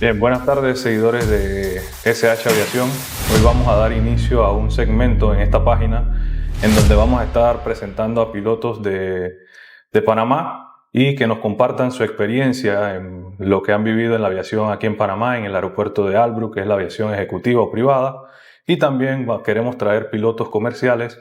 Bien, buenas tardes seguidores de SH Aviación. Hoy vamos a dar inicio a un segmento en esta página en donde vamos a estar presentando a pilotos de Panamá y que nos compartan su experiencia en lo que han vivido en la aviación aquí en Panamá, en el aeropuerto de Albrook, que es la aviación ejecutiva o privada. Y también queremos traer pilotos comerciales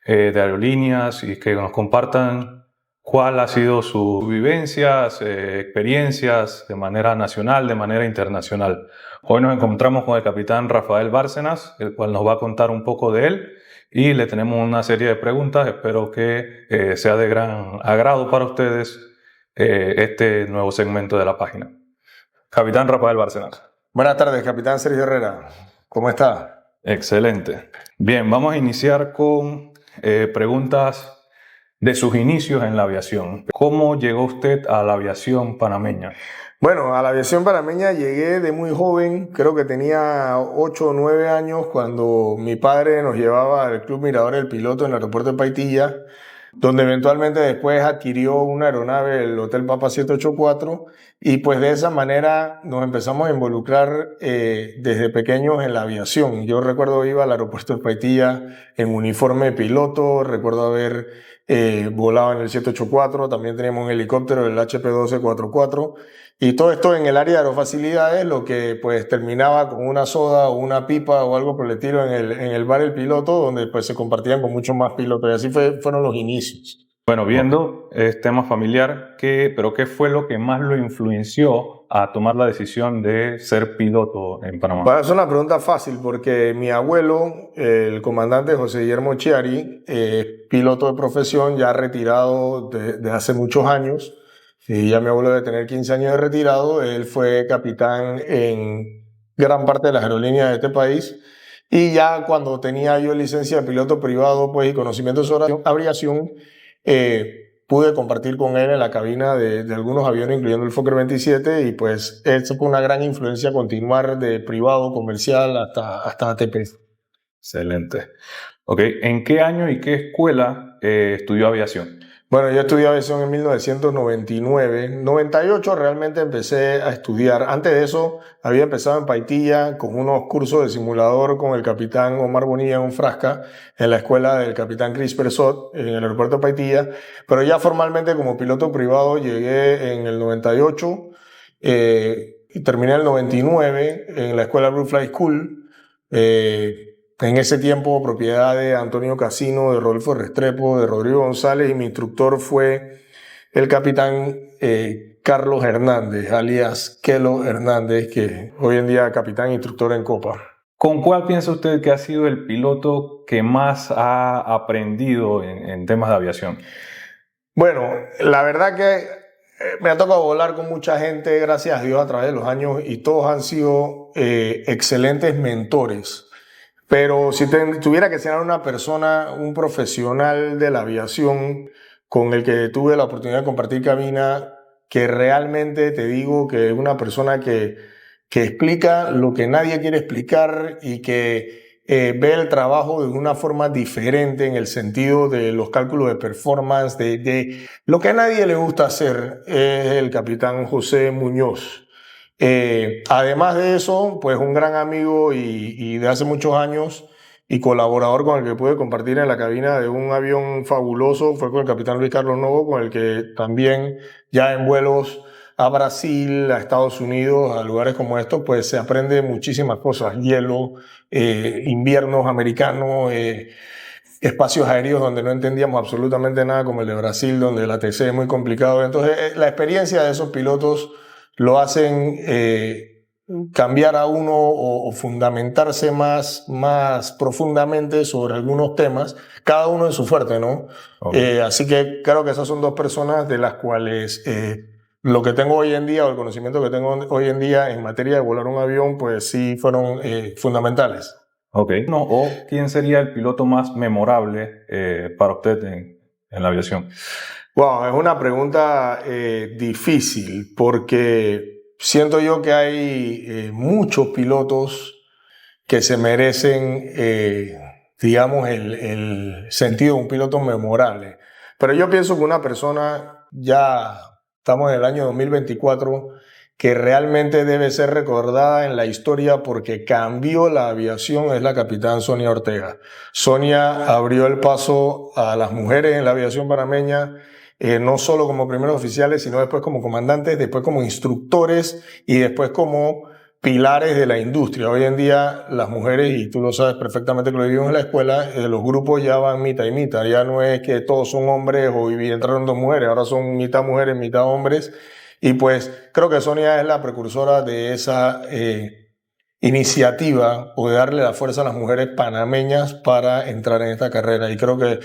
de aerolíneas y que nos compartan cuál ha sido sus vivencias, experiencias de manera nacional, de manera internacional. Hoy nos encontramos con el capitán Rafael Bárcenas, el cual nos va a contar un poco de él y le tenemos una serie de preguntas. Espero que sea de gran agrado para ustedes este nuevo segmento de la página. Capitán Rafael Bárcenas. Buenas tardes, capitán Sergio Herrera. ¿Cómo está? Excelente. Bien, vamos a iniciar con preguntas de sus inicios en la aviación. ¿Cómo llegó usted a la aviación panameña? Bueno, a la aviación panameña llegué de muy joven, creo que tenía 8 o 9 años cuando mi padre nos llevaba al Club Mirador del Piloto en el aeropuerto de Paitilla, donde eventualmente después adquirió una aeronave, el Hotel Papa 784, y pues de esa manera nos empezamos a involucrar desde pequeños en la aviación. Yo recuerdo iba al aeropuerto de Paitilla en uniforme de piloto, recuerdo haber volado en el 784, también teníamos un helicóptero, el HP-1244, y todo esto en el área de aerofacilidades, lo que pues terminaba con una soda o una pipa o algo por el estilo en el bar El Piloto, donde pues se compartían con muchos más pilotos, y así fueron los inicios. Bueno, viendo este tema familiar, pero ¿qué fue lo que más lo influenció a tomar la decisión de ser piloto en Panamá? Bueno, es una pregunta fácil porque mi abuelo, el comandante José Guillermo Chiari, piloto de profesión, ya retirado de hace muchos años, y ya mi abuelo debe tener 15 años de retirado, él fue capitán en gran parte de las aerolíneas de este país, y ya cuando tenía yo licencia de piloto privado pues, y conocimiento sobre aviación, pude compartir con él en la cabina de algunos aviones, incluyendo el Fokker 27, y pues eso fue una gran influencia a continuar de privado, comercial, hasta ATP. Excelente. Ok, ¿en qué año y qué escuela estudió aviación? Bueno, yo estudié aviación en 1999. 98 realmente empecé a estudiar. Antes de eso había empezado en Paitilla con unos cursos de simulador con el capitán Omar Bonilla en un Frasca en la escuela del capitán Chris Persot en el aeropuerto de Paitilla. Pero ya formalmente como piloto privado llegué en el 98 y terminé en el 99 en la escuela Blue Fly School. En ese tiempo, propiedad de Antonio Casino, de Rodolfo Restrepo, de Rodrigo González, y mi instructor fue el capitán Carlos Hernández, alias Kelo Hernández, que hoy en día es capitán instructor en Copa. ¿Con cuál piensa usted que ha sido el piloto que más ha aprendido en temas de aviación? Bueno, la verdad que me ha tocado volar con mucha gente, gracias a Dios, a través de los años, y todos han sido excelentes mentores. Pero si tuviera que ser una persona, un profesional de la aviación con el que tuve la oportunidad de compartir cabina, que realmente te digo que es una persona que explica lo que nadie quiere explicar y que ve el trabajo de una forma diferente en el sentido de los cálculos de performance, de lo que a nadie le gusta hacer, es el capitán José Muñoz. Además de eso, pues un gran amigo y de hace muchos años y colaborador con el que pude compartir en la cabina de un avión fabuloso fue con el capitán Luis Carlos Novo, con el que también ya en vuelos a Brasil, a Estados Unidos, a lugares como estos, pues se aprende muchísimas cosas. Hielo, inviernos americanos, espacios aéreos donde no entendíamos absolutamente nada, como el de Brasil, donde el ATC es muy complicado. Entonces, la experiencia de esos pilotos lo hacen cambiar a uno o fundamentarse más profundamente sobre algunos temas, cada uno en su fuerte, ¿no? Okay. Así que creo que esas son dos personas de las cuales lo que tengo hoy en día o el conocimiento que tengo hoy en día en materia de volar un avión, pues sí fueron fundamentales. Ok. ¿O quién sería el piloto más memorable para usted en la aviación? Wow, es una pregunta difícil porque siento yo que hay muchos pilotos que se merecen, digamos, el sentido de un piloto memorable. Pero yo pienso que una persona, ya estamos en el año 2024, que realmente debe ser recordada en la historia porque cambió la aviación es la capitán Sonia Ortega. Sonia abrió el paso a las mujeres en la aviación panameña, no solo como primeros oficiales, sino después como comandantes, después como instructores y después como pilares de la industria. Hoy en día las mujeres, y tú lo sabes perfectamente que lo vivimos en la escuela, los grupos ya van mitad y mitad. Ya no es que todos son hombres o entraron dos mujeres, ahora son mitad mujeres, mitad hombres. Y pues creo que Sonia es la precursora de esa iniciativa o de darle la fuerza a las mujeres panameñas para entrar en esta carrera. Y creo que,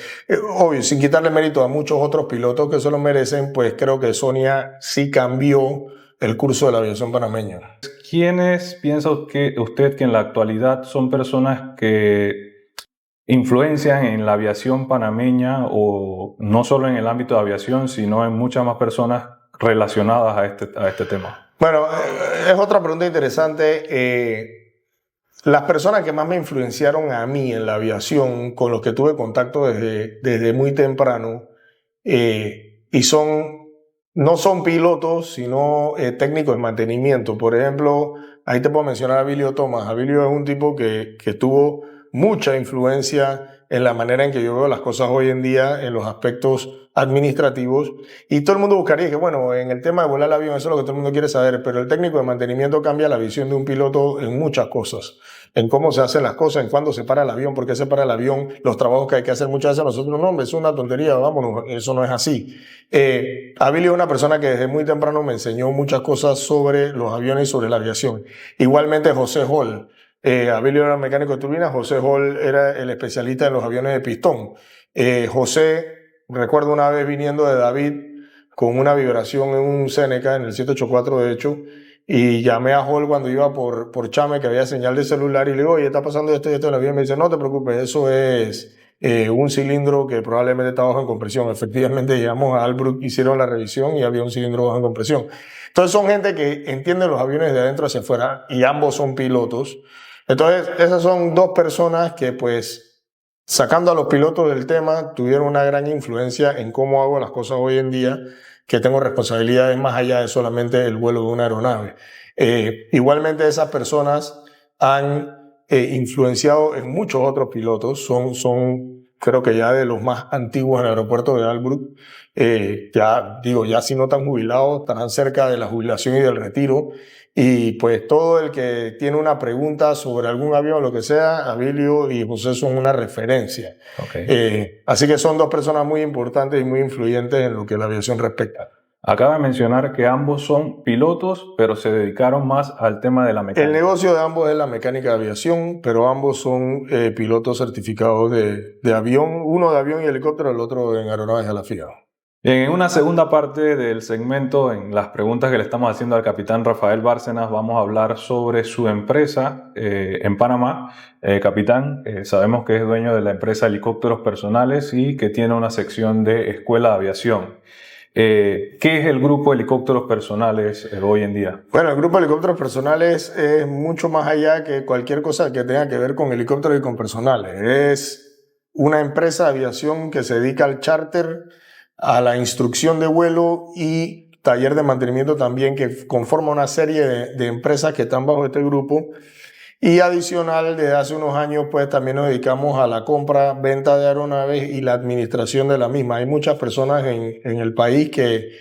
obvio, sin quitarle mérito a muchos otros pilotos que se lo merecen, pues creo que Sonia sí cambió el curso de la aviación panameña. ¿Quiénes piensa usted que en la actualidad son personas que influencian en la aviación panameña, o no solo en el ámbito de aviación, sino en muchas más personas relacionadas a este tema? Bueno, es otra pregunta interesante. Las personas que más me influenciaron a mí en la aviación, con los que tuve contacto desde muy temprano, y no son pilotos, sino técnicos de mantenimiento. Por ejemplo, ahí te puedo mencionar a Abilio Thomas. Abilio es un tipo que tuvo mucha influencia en la manera en que yo veo las cosas hoy en día, en los aspectos administrativos, y todo el mundo buscaría que, bueno, en el tema de volar el avión, eso es lo que todo el mundo quiere saber, pero el técnico de mantenimiento cambia la visión de un piloto en muchas cosas, en cómo se hacen las cosas, en cuándo se para el avión, por qué se para el avión, los trabajos que hay que hacer. Muchas veces nosotros, no, hombre, es una tontería, vámonos, eso no es así. Abilio es una persona que desde muy temprano me enseñó muchas cosas sobre los aviones y sobre la aviación. Igualmente José Hall. Abilio era mecánico de turbinas, José Hall era el especialista en los aviones de pistón. José, recuerdo una vez viniendo de David con una vibración en un Seneca, en el 784 de hecho, y llamé a Hall cuando iba por Chame, que había señal de celular, y le digo, oye, está pasando esto y esto en el avión. Me dice, no te preocupes, eso es un cilindro que probablemente está bajo en compresión. Efectivamente llegamos a Albrook, hicieron la revisión y había un cilindro bajo en compresión. Entonces son gente que entiende los aviones de adentro hacia afuera y ambos son pilotos. Entonces esas son dos personas que, pues, sacando a los pilotos del tema, tuvieron una gran influencia en cómo hago las cosas hoy en día, que tengo responsabilidades más allá de solamente el vuelo de una aeronave. Igualmente esas personas han influenciado en muchos otros pilotos, son creo que ya de los más antiguos en el aeropuerto de Albrook, ya si no están jubilados, estarán cerca de la jubilación y del retiro. Y pues todo el que tiene una pregunta sobre algún avión o lo que sea, Abilio y José son una referencia. Okay. Así que son dos personas muy importantes y muy influyentes en lo que la aviación respecta. Acaba de mencionar que ambos son pilotos, pero se dedicaron más al tema de la mecánica. El negocio de ambos es la mecánica de aviación, pero ambos son pilotos certificados de avión, uno de avión y helicóptero, el otro en aeronaves a la FIA. En una segunda parte del segmento, en las preguntas que le estamos haciendo al capitán Rafael Bárcenas, vamos a hablar sobre su empresa en Panamá. Capitán, sabemos que es dueño de la empresa Helicópteros Personales y que tiene una sección de Escuela de Aviación. ¿Qué es el grupo Helicópteros Personales hoy en día? Bueno, el grupo Helicópteros Personales es mucho más allá que cualquier cosa que tenga que ver con helicópteros y con personales. Es una empresa de aviación que se dedica al charter, a la instrucción de vuelo y taller de mantenimiento también, que conforma una serie de empresas que están bajo este grupo. Y adicional, desde hace unos años, pues también nos dedicamos a la compra, venta de aeronaves y la administración de la misma. Hay muchas personas en el país que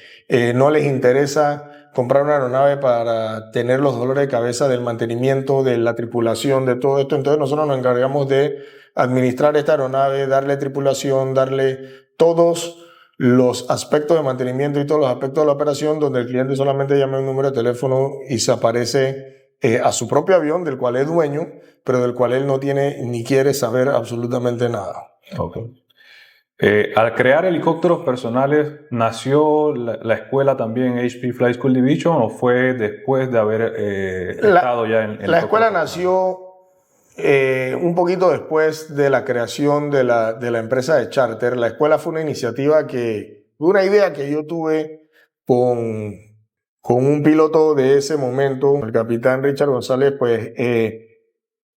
no les interesa comprar una aeronave para tener los dolores de cabeza del mantenimiento, de la tripulación, de todo esto. Entonces nosotros nos encargamos de administrar esta aeronave, darle tripulación, darle todos los aspectos de mantenimiento y todos los aspectos de la operación, donde el cliente solamente llama un número de teléfono y se aparece a su propio avión, del cual es dueño, pero del cual él no tiene ni quiere saber absolutamente nada. Okay. Al crear Helicópteros Personales, ¿nació la escuela también HP Flight School Division o fue después de haber estado ya en la escuela nació un poquito después de la creación de la empresa de charter. La escuela fue una iniciativa una idea que yo tuve con un piloto de ese momento, el capitán Richard González. Pues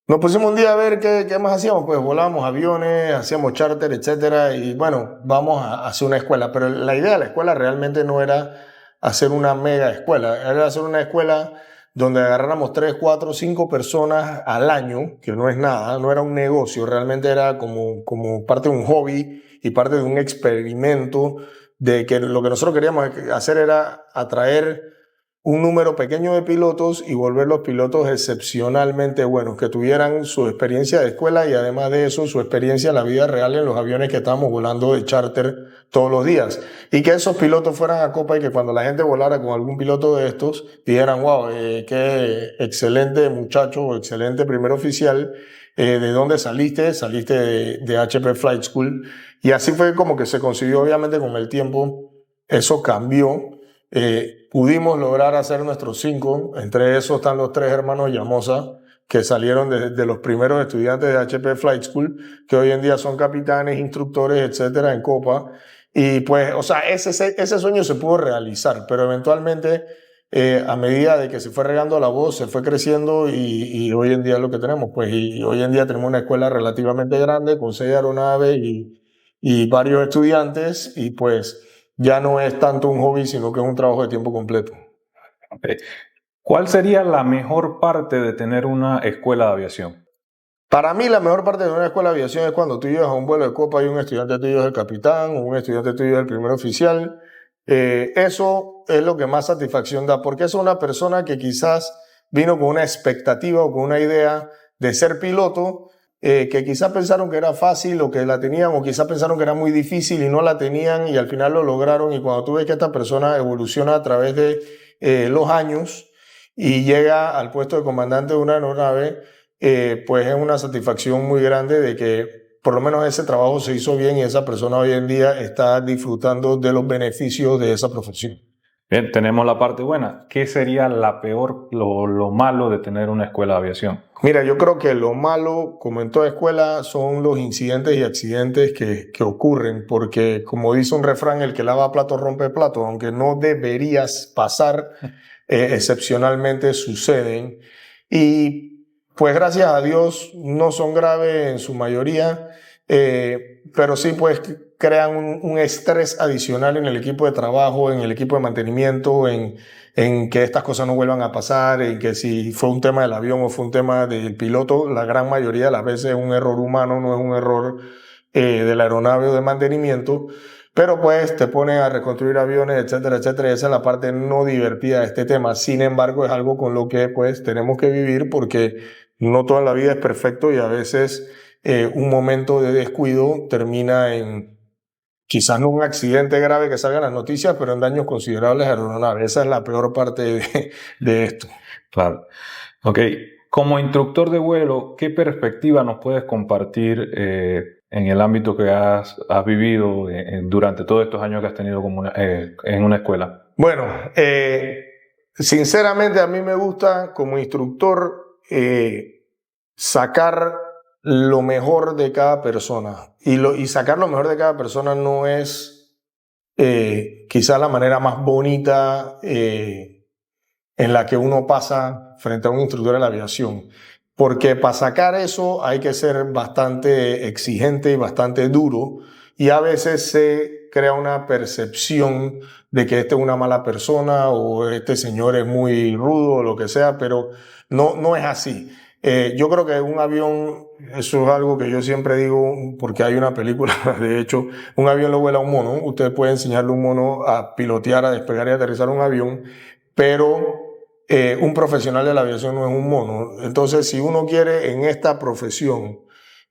nos pusimos un día a ver qué más hacíamos. Pues volábamos aviones, hacíamos charter, etcétera, y bueno, vamos a hacer una escuela. Pero la idea de la escuela realmente no era hacer una mega escuela, era hacer una escuela donde agarráramos 3, 4, 5 personas al año, que no es nada, no era un negocio, realmente era como parte de un hobby y parte de un experimento de que lo que nosotros queríamos hacer era atraer un número pequeño de pilotos y volver los pilotos excepcionalmente buenos, que tuvieran su experiencia de escuela y además de eso su experiencia en la vida real en los aviones que estábamos volando de charter todos los días. Y que esos pilotos fueran a Copa y que cuando la gente volara con algún piloto de estos, dijeran, wow, qué excelente muchacho o excelente primer oficial. ¿De dónde saliste? Saliste de HP Flight School. Y así fue como que se consiguió, obviamente con el tiempo, eso cambió. Pudimos lograr hacer nuestros 5, entre esos están los 3 hermanos Llamosa, que salieron de los primeros estudiantes de HP Flight School, que hoy en día son capitanes, instructores, etcétera, en Copa. Y pues, o sea, ese sueño se pudo realizar, pero eventualmente, a medida de que se fue regando la voz, se fue creciendo y hoy en día es lo que tenemos. Pues, y hoy en día tenemos una escuela relativamente grande, con 6 aeronaves y varios estudiantes, y pues ya no es tanto un hobby, sino que es un trabajo de tiempo completo. Okay. ¿Cuál sería la mejor parte de tener una escuela de aviación? Para mí la mejor parte de una escuela de aviación es cuando tú llegas a un vuelo de Copa y un estudiante tuyo es el capitán o un estudiante tuyo es el primer oficial. Eso es lo que más satisfacción da, porque es una persona que quizás vino con una expectativa o con una idea de ser piloto, que quizás pensaron que era fácil o que la tenían, o quizás pensaron que era muy difícil y no la tenían y al final lo lograron. Y cuando tú ves que esta persona evoluciona a través de los años y llega al puesto de comandante de una aeronave, pues es una satisfacción muy grande de que por lo menos ese trabajo se hizo bien y esa persona hoy en día está disfrutando de los beneficios de esa profesión. Bien, tenemos la parte buena. ¿Qué sería la peor, lo malo de tener una escuela de aviación? Mira, yo creo que lo malo, como en toda escuela, son los incidentes y accidentes que ocurren, porque como dice un refrán, el que lava plato rompe plato, aunque no deberías pasar, excepcionalmente suceden. Y pues gracias a Dios no son graves en su mayoría, pero sí pues crean un estrés adicional en el equipo de trabajo, en el equipo de mantenimiento, en que estas cosas no vuelvan a pasar, en que si fue un tema del avión o fue un tema del piloto, la gran mayoría de las veces es un error humano, no es un error de la aeronave o de mantenimiento, pero pues te ponen a reconstruir aviones, etcétera, etcétera, y esa es la parte no divertida de este tema. Sin embargo, es algo con lo que pues tenemos que vivir porque no toda la vida es perfecto y a veces un momento de descuido termina en quizás no un accidente grave que salga en las noticias, pero en daños considerables a la aeronave. Esa es la peor parte de esto. Claro. Ok. Como instructor de vuelo, ¿qué perspectiva nos puedes compartir en el ámbito que has vivido durante todos estos años que has tenido en una escuela? Bueno, sinceramente a mí me gusta como instructor sacar lo mejor de cada persona. Y sacar lo mejor de cada persona no es quizás la manera más bonita en la que uno pasa frente a un instructor de la aviación. Porque para sacar eso hay que ser bastante exigente y bastante duro. Y a veces se crea una percepción de que este es una mala persona o este señor es muy rudo o lo que sea, pero no es así. Yo creo que un avión, eso es algo que yo siempre digo, porque hay una película, de hecho, un avión lo vuela un mono. Usted puede enseñarle a un mono a pilotear, a despegar y aterrizar un avión, pero un profesional de la aviación no es un mono. Entonces, si uno quiere en esta profesión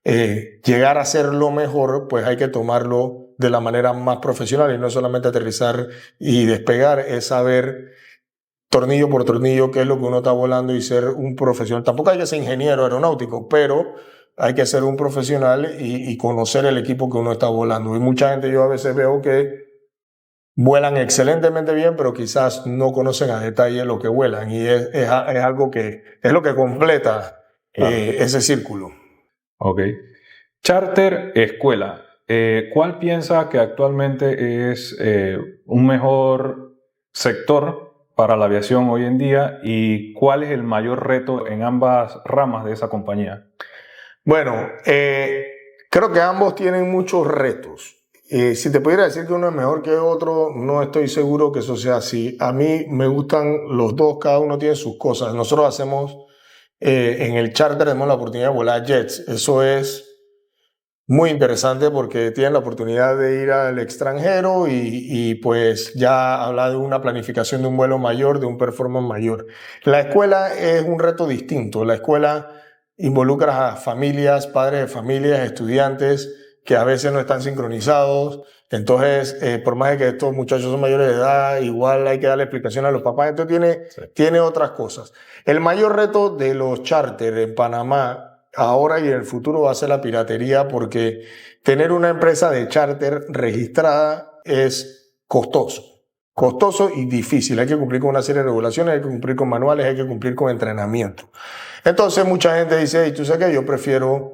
llegar a ser lo mejor, pues hay que tomarlo de la manera más profesional y no solamente aterrizar y despegar, es saber tornillo por tornillo qué es lo que uno está volando y ser un profesional. Tampoco hay que ser ingeniero aeronáutico, pero hay que ser un profesional y conocer el equipo que uno está volando. Y mucha gente, yo a veces veo que vuelan excelentemente bien, pero quizás no conocen a detalle lo que vuelan y es algo que es lo que completa ese círculo. Ok. Charter escuela. ¿Cuál piensa que actualmente es un mejor sector para la aviación hoy en día y cuál es el mayor reto en ambas ramas de esa compañía? Bueno, creo que ambos tienen muchos retos. si te pudiera decir que uno es mejor que otro, no estoy seguro que eso sea así. A mí me gustan los dos, cada uno tiene sus cosas. Nosotros hacemos, en el charter tenemos la oportunidad de volar jets. Eso es muy interesante porque tienen la oportunidad de ir al extranjero y pues ya habla de una planificación de un vuelo mayor, de un performance mayor. La escuela es un reto distinto. La escuela involucra a familias, padres de familias, estudiantes que a veces no están sincronizados. Entonces, por más de que estos muchachos son mayores de edad, igual hay que darle explicación a los papás. Entonces tiene otras cosas. El mayor reto de los charters en Panamá ahora y en el futuro va a ser la piratería, porque tener una empresa de charter registrada es costoso y difícil. Hay que cumplir con una serie de regulaciones, hay que cumplir con manuales, hay que cumplir con entrenamiento. Entonces mucha gente dice, hey, tú sabes que yo prefiero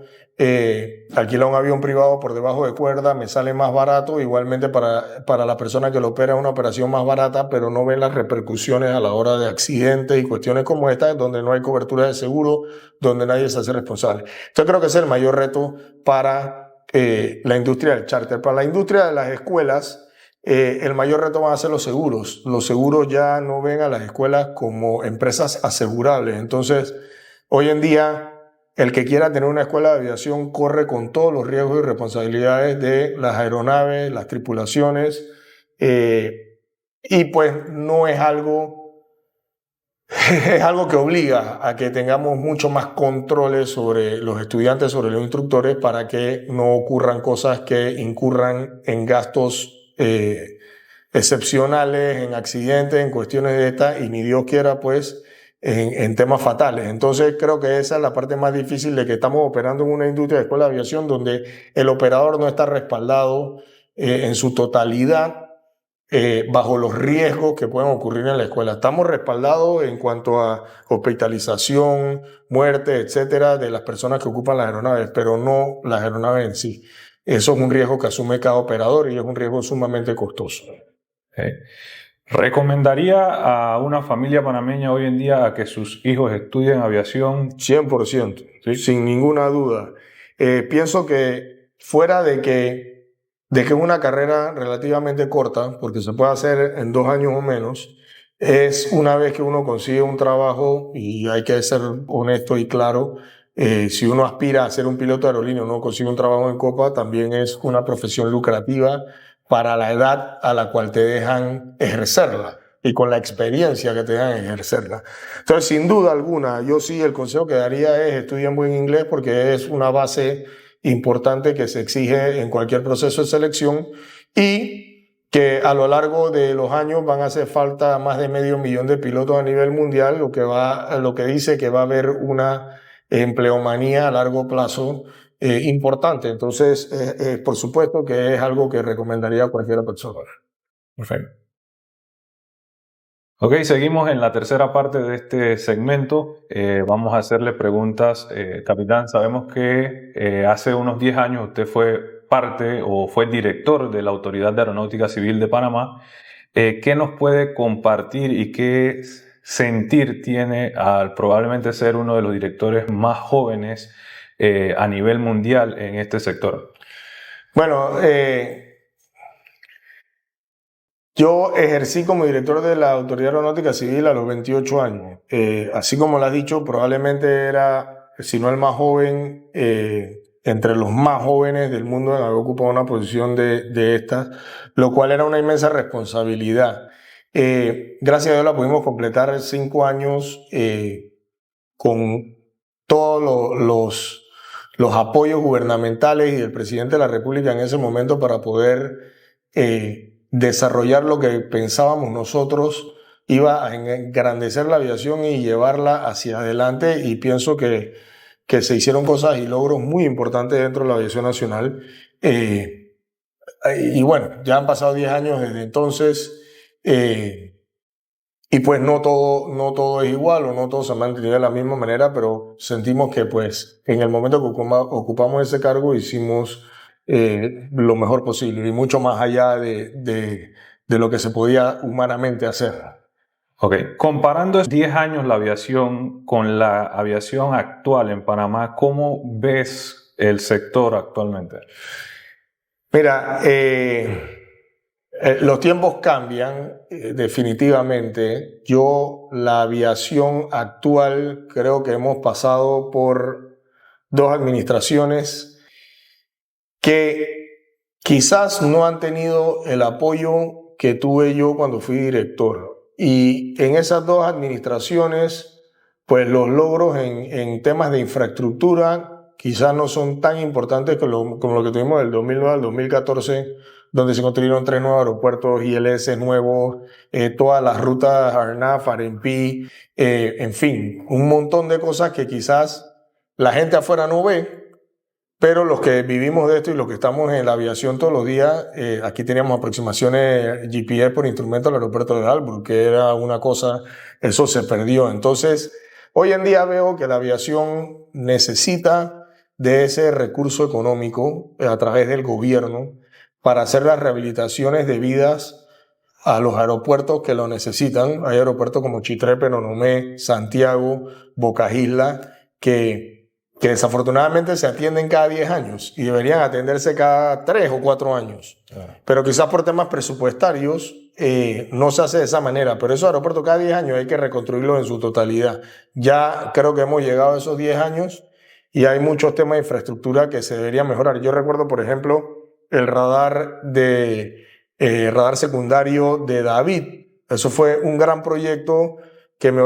alquilar un avión privado por debajo de cuerda, me sale más barato, igualmente para la persona que lo opera es una operación más barata, pero no ven las repercusiones a la hora de accidentes y cuestiones como esta, donde no hay cobertura de seguro, donde nadie se hace responsable. Entonces creo que ese es el mayor reto para la industria del charter. Para la industria de las escuelas, el mayor reto van a ser los seguros. Los seguros ya no ven a las escuelas como empresas asegurables. Entonces, hoy en día, el que quiera tener una escuela de aviación corre con todos los riesgos y responsabilidades de las aeronaves, las tripulaciones, y pues no es algo, es algo que obliga a que tengamos mucho más controles sobre los estudiantes, sobre los instructores, para que no ocurran cosas que incurran en gastos excepcionales, en accidentes, en cuestiones de estas, y ni Dios quiera, pues, en temas fatales. Entonces creo que esa es la parte más difícil de que estamos operando en una industria de escuela de aviación donde el operador no está respaldado en su totalidad bajo los riesgos que pueden ocurrir en la escuela. Estamos respaldados en cuanto a hospitalización, muerte, etcétera, de las personas que ocupan las aeronaves, pero no las aeronaves en sí. Eso es un riesgo que asume cada operador y es un riesgo sumamente costoso. ¿Recomendaría a una familia panameña hoy en día a que sus hijos estudien aviación? 100%, ¿sí? Sin ninguna duda. Pienso que fuera de que es una carrera relativamente corta, porque se puede hacer en 2 años o menos, es una vez que uno consigue un trabajo, y hay que ser honesto y claro, si uno aspira a ser un piloto de aerolínea, uno consigue un trabajo en Copa, también es una profesión lucrativa para la edad a la cual te dejan ejercerla y con la experiencia que te dejan ejercerla. Entonces, sin duda alguna, yo sí el consejo que daría es estudien buen inglés, porque es una base importante que se exige en cualquier proceso de selección, y que a lo largo de los años van a hacer falta más de 500.000 de pilotos a nivel mundial, lo que dice que va a haber una empleomanía a largo plazo importante. Entonces, por supuesto que es algo que recomendaría a cualquier persona. Perfecto. Ok, seguimos en la tercera parte de este segmento. Vamos a hacerle preguntas. Capitán, sabemos que hace unos 10 años usted fue parte o fue director de la Autoridad de Aeronáutica Civil de Panamá. ¿Qué nos puede compartir y qué sentir tiene al probablemente ser uno de los directores más jóvenes a nivel mundial en este sector? Bueno, yo ejercí como director de la Autoridad Aeronáutica Civil a los 28 años. Así como lo has dicho, probablemente era, si no el más joven, entre los más jóvenes del mundo en haber ocupado una posición de estas, lo cual era una inmensa responsabilidad. Gracias a Dios la pudimos completar 5 años con todos los apoyos gubernamentales y del presidente de la República en ese momento, para poder desarrollar lo que pensábamos nosotros iba a engrandecer la aviación y llevarla hacia adelante, y pienso que se hicieron cosas y logros muy importantes dentro de la aviación nacional. Y bueno, ya han pasado 10 años desde entonces, y pues no todo es igual, o no todo se ha mantenido de la misma manera, pero sentimos que pues en el momento que ocupamos ese cargo hicimos lo mejor posible, y mucho más allá de lo que se podía humanamente hacer. Ok, comparando 10 años la aviación con la aviación actual en Panamá, ¿cómo ves el sector actualmente? Mira, los tiempos cambian definitivamente. La aviación actual, creo que hemos pasado por dos administraciones que quizás no han tenido el apoyo que tuve yo cuando fui director. Y en esas dos administraciones, pues los logros en temas de infraestructura quizás no son tan importantes como lo que tuvimos del 2009 al 2014, donde se construyeron 3 nuevos aeropuertos, ILS nuevos, todas las rutas ARNAF, ARENPI, en fin, un montón de cosas que quizás la gente afuera no ve, pero los que vivimos de esto y los que estamos en la aviación todos los días, aquí teníamos aproximaciones GPS por instrumento al aeropuerto de Albrook, que era una cosa, eso se perdió. Entonces, hoy en día veo que la aviación necesita de ese recurso económico a través del gobierno para hacer las rehabilitaciones debidas a los aeropuertos que lo necesitan. Hay aeropuertos como Chitré, Penonomé, Santiago, Bocas Isla, que desafortunadamente se atienden cada 10 años y deberían atenderse cada 3 o 4 años. Pero quizás por temas presupuestarios no se hace de esa manera, pero esos aeropuertos cada 10 años hay que reconstruirlos en su totalidad. Ya creo que hemos llegado a esos 10 años y hay muchos temas de infraestructura que se deberían mejorar. Yo recuerdo, por ejemplo, el radar secundario de David. Eso fue un gran proyecto que me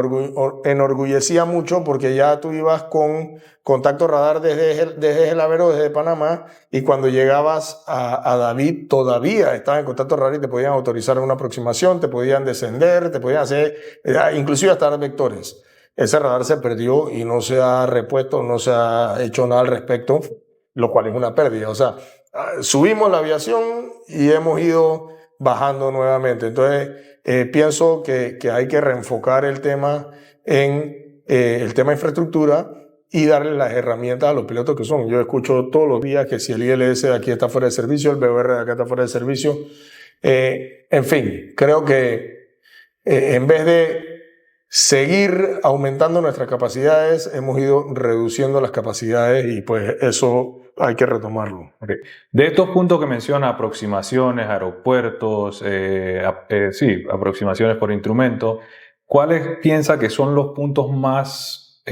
enorgullecía mucho porque ya tú ibas con contacto radar desde el Avero, desde Panamá, y cuando llegabas a David todavía estabas en contacto radar y te podían autorizar una aproximación, te podían descender, te podían hacer, inclusive hasta dar vectores. Ese radar se perdió y no se ha repuesto, no se ha hecho nada al respecto, lo cual es una pérdida. O sea, subimos la aviación y hemos ido bajando nuevamente. Entonces, pienso que hay que reenfocar el tema en el tema de infraestructura y darle las herramientas a los pilotos que son. Yo escucho todos los días que si el ILS de aquí está fuera de servicio, el BOR de acá está fuera de servicio. En fin, creo que en vez de seguir aumentando nuestras capacidades, hemos ido reduciendo las capacidades y pues eso hay que retomarlo. Okay. De estos puntos que menciona, aproximaciones, aeropuertos, aproximaciones por instrumento, ¿cuáles piensa que son los puntos más,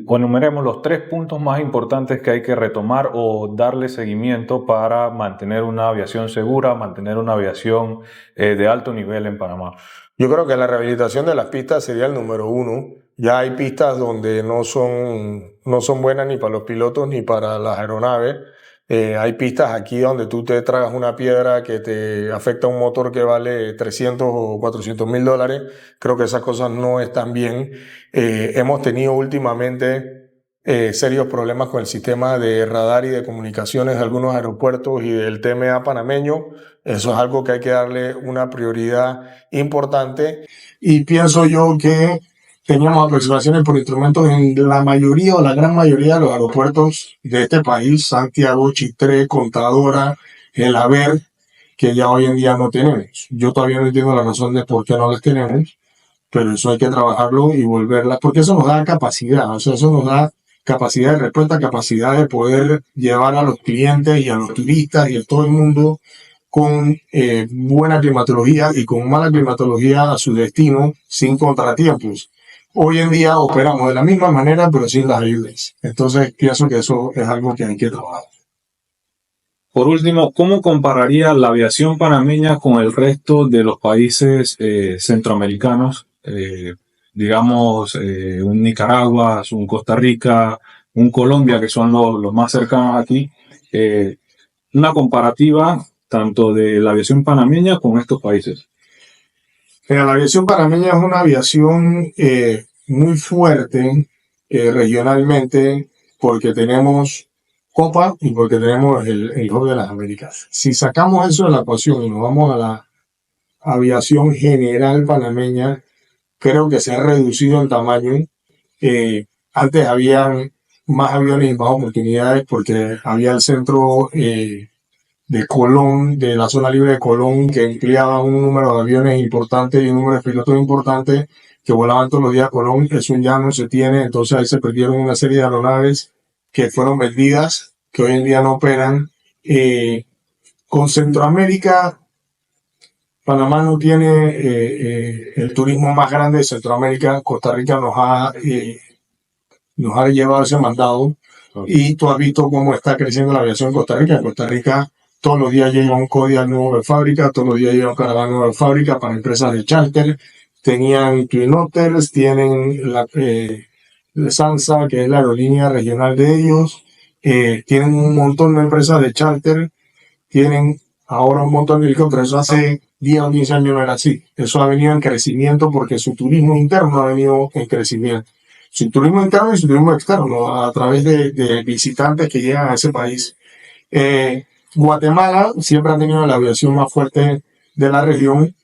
o enumeremos los 3 puntos más importantes que hay que retomar o darle seguimiento para mantener una aviación segura, mantener una aviación de alto nivel en Panamá? Yo creo que la rehabilitación de las pistas sería el número 1. Ya hay pistas donde no son buenas ni para los pilotos ni para las aeronaves. Hay pistas aquí donde tú te tragas una piedra que te afecta un motor que vale 300 o 400 mil dólares. Creo que esas cosas no están bien. Hemos tenido últimamente serios problemas con el sistema de radar y de comunicaciones de algunos aeropuertos y del TMA panameño. Eso es algo que hay que darle una prioridad importante. Y pienso yo que teníamos aproximaciones por instrumentos en la mayoría o la gran mayoría de los aeropuertos de este país, Santiago, Chitré, Contadora, El Haber, que ya hoy en día no tenemos. Yo todavía no entiendo la razón de por qué no las tenemos, pero eso hay que trabajarlo y volverlas, porque eso nos da capacidad, o sea, eso nos da capacidad de respuesta, capacidad de poder llevar a los clientes y a los turistas y a todo el mundo con buena climatología y con mala climatología a su destino sin contratiempos. Hoy en día operamos de la misma manera pero sin las ayudas. Entonces pienso que eso es algo que hay que trabajar. Por último, ¿cómo compararía la aviación panameña con el resto de los países centroamericanos? Digamos, un Nicaragua, un Costa Rica, un Colombia, que son los más cercanos aquí. Una comparativa tanto de la aviación panameña con estos países. La aviación panameña es una aviación muy fuerte regionalmente porque tenemos Copa y porque tenemos el Hub de las Américas. Si sacamos eso de la ecuación y nos vamos a la aviación general panameña, creo que se ha reducido en tamaño. Antes había más aviones y más oportunidades porque había el centro de Colón, de la zona libre de Colón, que empleaba un número de aviones importante y un número de pilotos importante que volaban todos los días a Colón. Eso ya no se tiene, entonces ahí se perdieron una serie de aeronaves que fueron vendidas, que hoy en día no operan. Con Centroamérica, Panamá no tiene el turismo más grande de Centroamérica. Costa Rica nos ha llevado ese mandado. Y tú has visto cómo está creciendo la aviación en Costa Rica. En Costa Rica todos los días llega un Kodiak nuevo de fábrica, todos los días llega un Caravan nuevo de fábrica para empresas de charter. Tenían Twin Otters, tienen la Sansa, que es la aerolínea regional de ellos. Tienen un montón de empresas de charter. Tienen ahora un montón de helicópteros. Eso hace 10 o 15 años no era así. Eso ha venido en crecimiento porque su turismo interno ha venido en crecimiento. Su turismo interno y su turismo externo a través de visitantes que llegan a ese país. Guatemala siempre ha tenido la aviación más fuerte de la región.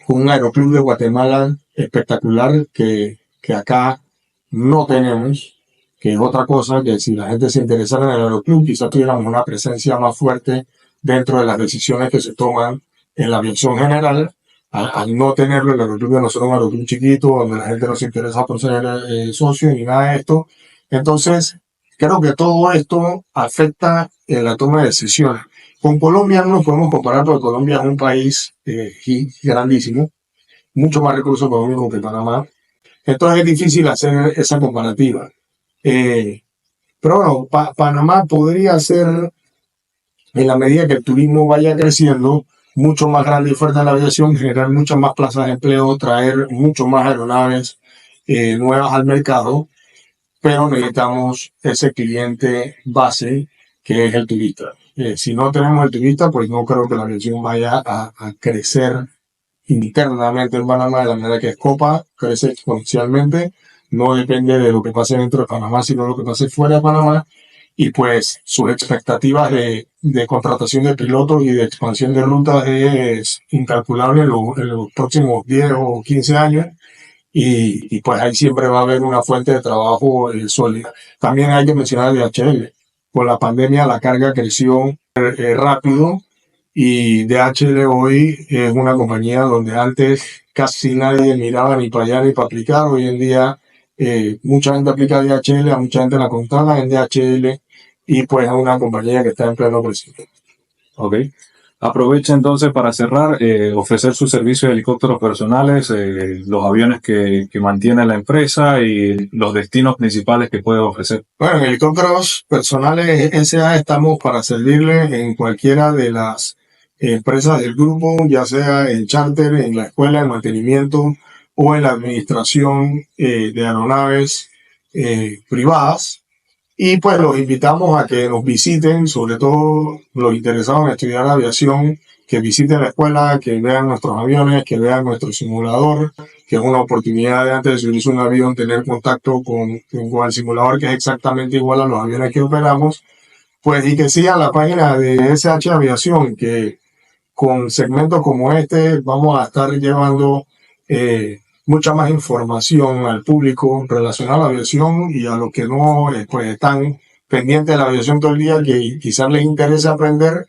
Un aeroclub de Guatemala espectacular que acá no tenemos, que es otra cosa que si la gente se interesara en el aeroclub, quizás tuviéramos una presencia más fuerte dentro de las decisiones que se toman en la aviación general. Al no tenerlo, el aeroclub de nosotros es un aeroclub chiquito, donde la gente no se interesa por ser socio ni nada de esto. Entonces, creo que todo esto afecta en la toma de decisiones. Con Colombia no nos podemos comparar porque Colombia es un país grandísimo, mucho más recursos económicos que Panamá. Entonces es difícil hacer esa comparativa. Pero bueno, Panamá podría ser, en la medida que el turismo vaya creciendo, mucho más grande y fuerte en la aviación, generar muchas más plazas de empleo, traer mucho más aeronaves nuevas al mercado, pero necesitamos ese cliente base que es el turista. Si no tenemos el turista, pues no creo que la aviación vaya a crecer internamente en Panamá de la manera que es Copa, crece exponencialmente, no depende de lo que pase dentro de Panamá, sino de lo que pase fuera de Panamá. Y pues sus expectativas de contratación de pilotos y de expansión de rutas es incalculable en los próximos 10 o 15 años. Y pues ahí siempre va a haber una fuente de trabajo sólida. También hay que mencionar DHL. Con la pandemia la carga creció rápido y DHL hoy es una compañía donde antes casi nadie miraba ni para allá ni para aplicar. Hoy en día mucha gente aplica DHL, a mucha gente la contrata en DHL y pues es una compañía que está en pleno crecimiento. Ok. Aprovecha entonces para cerrar, ofrecer sus servicios de helicópteros personales, los aviones que mantiene la empresa y los destinos principales que puede ofrecer. Bueno, en helicópteros personales SA estamos para servirle en cualquiera de las empresas del grupo, ya sea en charter, en la escuela de mantenimiento o en la administración de aeronaves privadas. Y pues los invitamos a que nos visiten, sobre todo los interesados en estudiar aviación, que visiten la escuela, que vean nuestros aviones, que vean nuestro simulador, que es una oportunidad de antes de subirse un avión tener contacto con el simulador, que es exactamente igual a los aviones que operamos. Pues y que sigan la página de SH Aviación, que con segmentos como este vamos a estar llevando mucha más información al público relacionada a la aviación y a los que no pues están pendientes de la aviación todo el día, que quizás les interese aprender,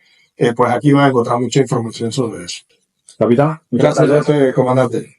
pues aquí van a encontrar mucha información sobre eso. Capitán, Gracias, comandante.